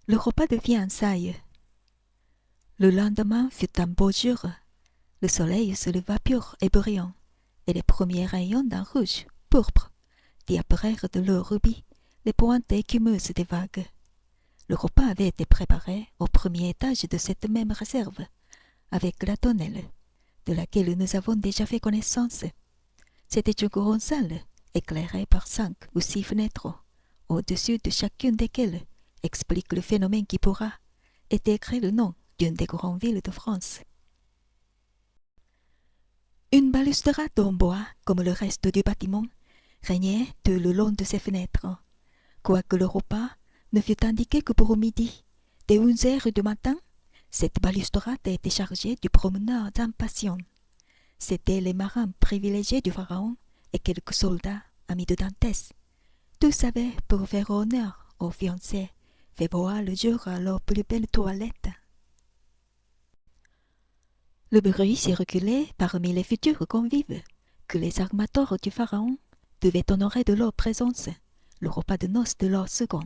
Le repas de fiançailles. Le lendemain fut un beau jour. Le soleil se leva pur et brillant, et les premiers rayons d'un rouge pourpre diapparèrent de l'eau rubis les pointes écumeuses des vagues. Le repas avait été préparé au premier étage de cette même réserve, avec la tonnelle, de laquelle nous avons déjà fait connaissance. C'était une grande salle, éclairée par 5 ou 6 fenêtres, au-dessus de chacune desquelles explique le phénomène qui pourra était écrit le nom d'une des grandes villes de France. Une balustrade en bois, comme le reste du bâtiment, régnait tout le long de ces fenêtres, quoique le repas ne fût indiqué que pour midi. Dès 11 heures du matin, cette balustrade était chargée du promeneur impatient. C'étaient les marins privilégiés du pharaon et quelques soldats amis de Dantès. Tous avaient, pour faire honneur aux fiancés, fait voir le jour à leur plus belle toilette. Le bruit circulait parmi les futurs convives que les armateurs du pharaon devaient honorer de leur présence le repas de noces de leur second.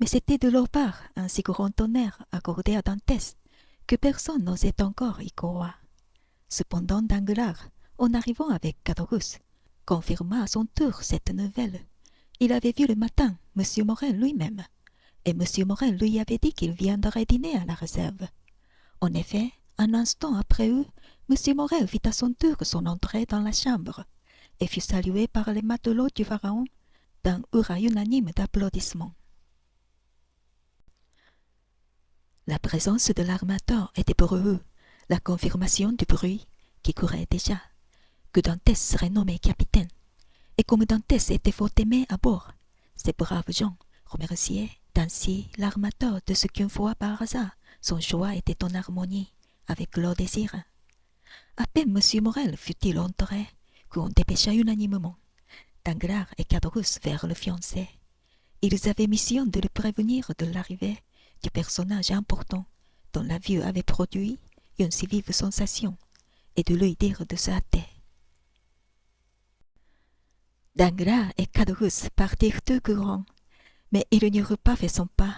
Mais c'était de leur part un si grand honneur accordé à Dantès que personne n'osait encore y croire. Cependant Danglars, en arrivant avec Caderousse, confirma à son tour cette nouvelle. Il avait vu le matin M. Morel lui-même, et M. Morel lui avait dit qu'il viendrait dîner à la réserve. En effet, un instant après eux, M. Morel fit à son tour son entrée dans la chambre, et fut salué par les matelots du pharaon d'un hurrah unanime d'applaudissements. La présence de l'armateur était pour eux la confirmation du bruit qui courait déjà, que Dantès serait nommé capitaine. Et comme Dantès était fort aimé à bord, ces braves gens remerciaient ainsi l'armateur de ce qu'une fois par hasard son choix était en harmonie avec leurs désirs. À peine M. Morel fut-il entré qu'on dépêcha unanimement Danglars et Caderousse vers le fiancé. Ils avaient mission de le prévenir de l'arrivée du personnage important dont la vue avait produit une si vive sensation, et de lui dire de se hâter. Danglars et Caderousse partirent tout courant, mais ils n'eurent pas fait son pas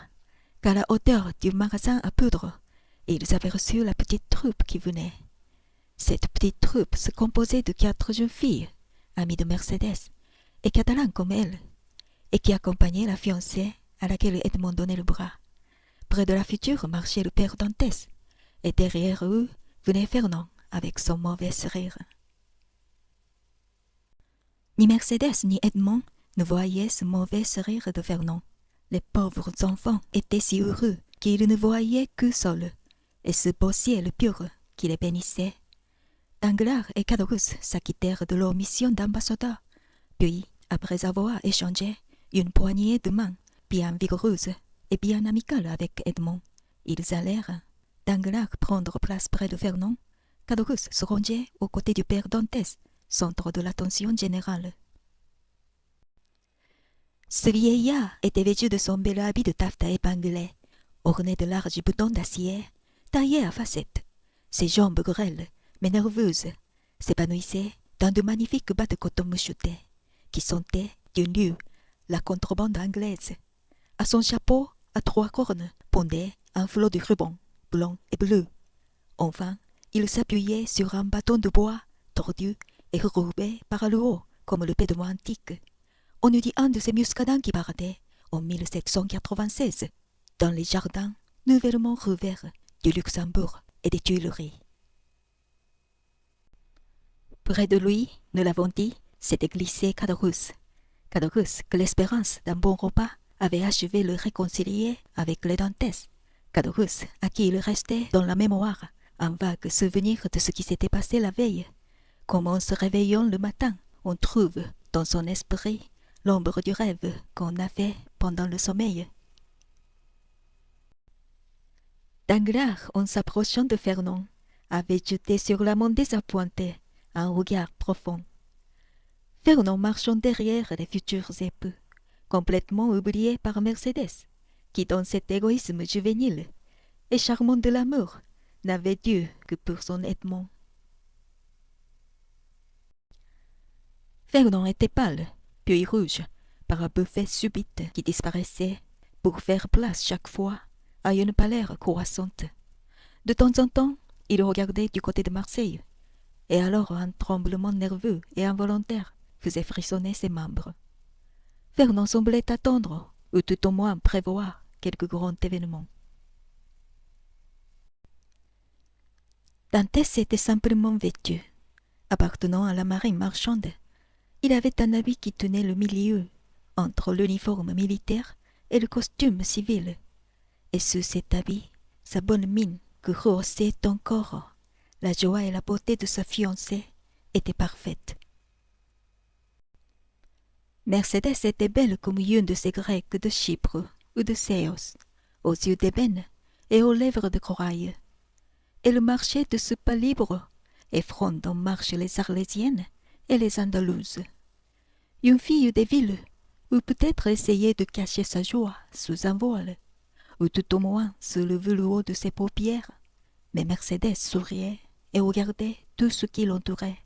qu'à la hauteur du magasin à poudre, ils avaient reçu la petite troupe qui venait. Cette petite troupe se composait de 4 jeunes filles, amies de Mercédès, et catalanes comme elle, et qui accompagnaient la fiancée à laquelle Edmond donnait le bras. Près de la future marchait le père Dantès, et derrière eux venait Fernand avec son mauvais sourire. Ni Mercédès ni Edmond ne voyaient ce mauvais sourire de Fernand. Les pauvres enfants étaient si heureux qu'ils ne voyaient que seuls, et ce beau ciel pur qui les bénissait. Danglars et Caderousse s'acquittèrent de leur mission d'ambassadeurs, puis, après avoir échangé une poignée de main bien vigoureuse et bien amicale avec Edmond, ils allèrent, Danglars prendre place près de Fernand, Caderousse se rangeait aux côtés du père Dantès, centre de l'attention générale. Ce vieillard était vêtu de son bel habit de taffetas épinglé, orné de larges boutons d'acier, taillés à facettes. Ses jambes grêles, mais nerveuses, s'épanouissaient dans de magnifiques bas de coton mouchetés, qui sentaient d'une lieu la contrebande anglaise. À son chapeau, à 3 cornes, pendait un flot de rubans, blanc et bleu. Enfin, il s'appuyait sur un bâton de bois, tordu et recourbé par le haut, comme le pédement antique. On eût dit un de ces muscadins qui partaient, en 1796, dans les jardins nouvellement rouverts du Luxembourg et des Tuileries. Près de lui, nous l'avons dit, s'était glissé Caderousse. Caderousse, que l'espérance d'un bon repas avait achevé de le réconcilier avec les Dantès. Caderousse, à qui il restait dans la mémoire un vague souvenir de ce qui s'était passé la veille. Comme en se réveillant le matin, on trouve dans son esprit l'ombre du rêve qu'on a fait pendant le sommeil. Danglars, en s'approchant de Fernand, avait jeté sur l'amant désappointé un regard profond. Fernand marchant derrière les futurs époux, complètement oublié par Mercédès, qui dans cet égoïsme juvénile et charmant de l'amour n'avait Dieu que pour son Edmond. Fernand était pâle, puis rouge, par un buffet subite qui disparaissait pour faire place chaque fois à une pâleur croissante. De temps en temps, il regardait du côté de Marseille, et alors un tremblement nerveux et involontaire faisait frissonner ses membres. Fernand semblait attendre, ou tout au moins prévoir, quelque grand événement. Dantès était simplement vêtu. Appartenant à la marine marchande, il avait un habit qui tenait le milieu entre l'uniforme militaire et le costume civil, et sous cet habit, sa bonne mine que rehaussait encore la joie et la beauté de sa fiancée étaient parfaites. Mercédès était belle comme une de ces Grecques de Chypre ou de Céos, aux yeux d'ébène et aux lèvres de corail. Elle marchait de ce pas libre, et front en marche les Arlésiennes et les Andalouses. Une fille des villes eût peut-être essayé de cacher sa joie sous un voile, ou tout au moins sous le velours de ses paupières, mais Mercédès souriait et regardait tout ce qui l'entourait,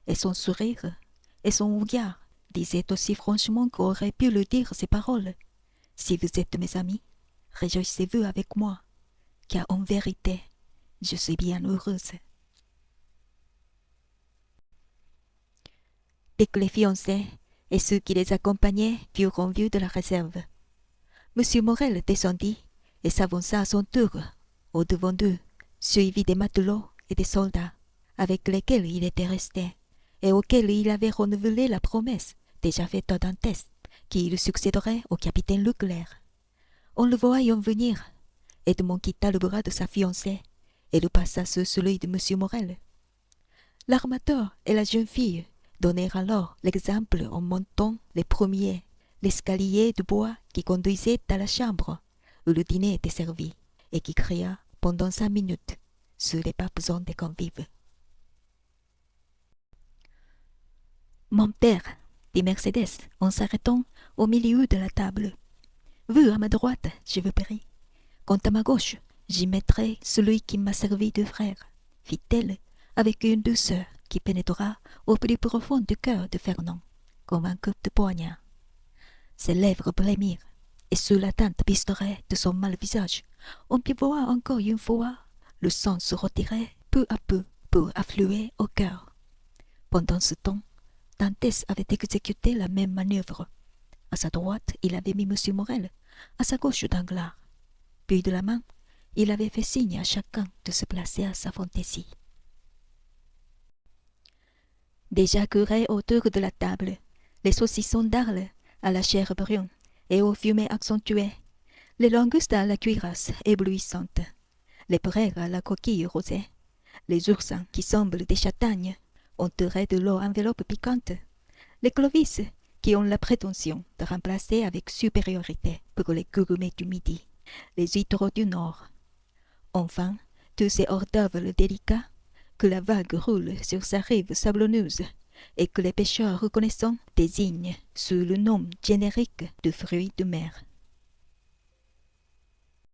et son sourire et son regard disaient aussi franchement qu'auraient pu le dire ces paroles. « Si vous êtes mes amis, réjouissez-vous avec moi, car en vérité, je suis bien heureuse. » Dès que les fiancés et ceux qui les accompagnaient furent en vue de la réserve, M. Morel descendit et s'avança à son tour au-devant d'eux, suivi des matelots et des soldats avec lesquels il était resté et auxquels il avait renouvelé la promesse déjà faite à Dantès qu'il succéderait au capitaine Leclerc. En le voyant venir, Edmond quitta le bras de sa fiancée et le passa sur celui de M. Morel. L'armateur et la jeune fille donnèrent alors l'exemple en montant les premiers l'escalier de bois qui conduisait à la chambre où le dîner était servi et qui cria pendant 5 minutes sur les papillons des convives. « Mon père, dit Mercédès en s'arrêtant au milieu de la table, vous à ma droite, je vous prie. Quant à ma gauche, j'y mettrai celui qui m'a servi de frère, fit-elle avec une douceur qui pénétra au plus profond du cœur de Fernand, comme un coup de poignard. Ses lèvres blêmirent, et sous la teinte bistorée de son mâle visage, on put voir encore une fois le sang se retirer peu à peu pour affluer au cœur. Pendant ce temps, Dantès avait exécuté la même manœuvre. À sa droite, il avait mis M. Morel, à sa gauche Danglars. Puis de la main, il avait fait signe à chacun de se placer à sa fantaisie. Déjà couraient autour de la table les saucissons d'Arles à la chair brune et aux fumées accentuées, les langoustes à la cuirasse éblouissante, les poires à la coquille rosée, les oursins qui semblent des châtaignes entourés de leur enveloppe piquante, les clovis qui ont la prétention de remplacer avec supériorité pour les gourmets du midi les huîtres du nord. Enfin, tous ces hors-d'œuvre délicats que la vague roule sur sa rive sablonneuse et que les pêcheurs reconnaissants désignent sous le nom générique de fruits de mer.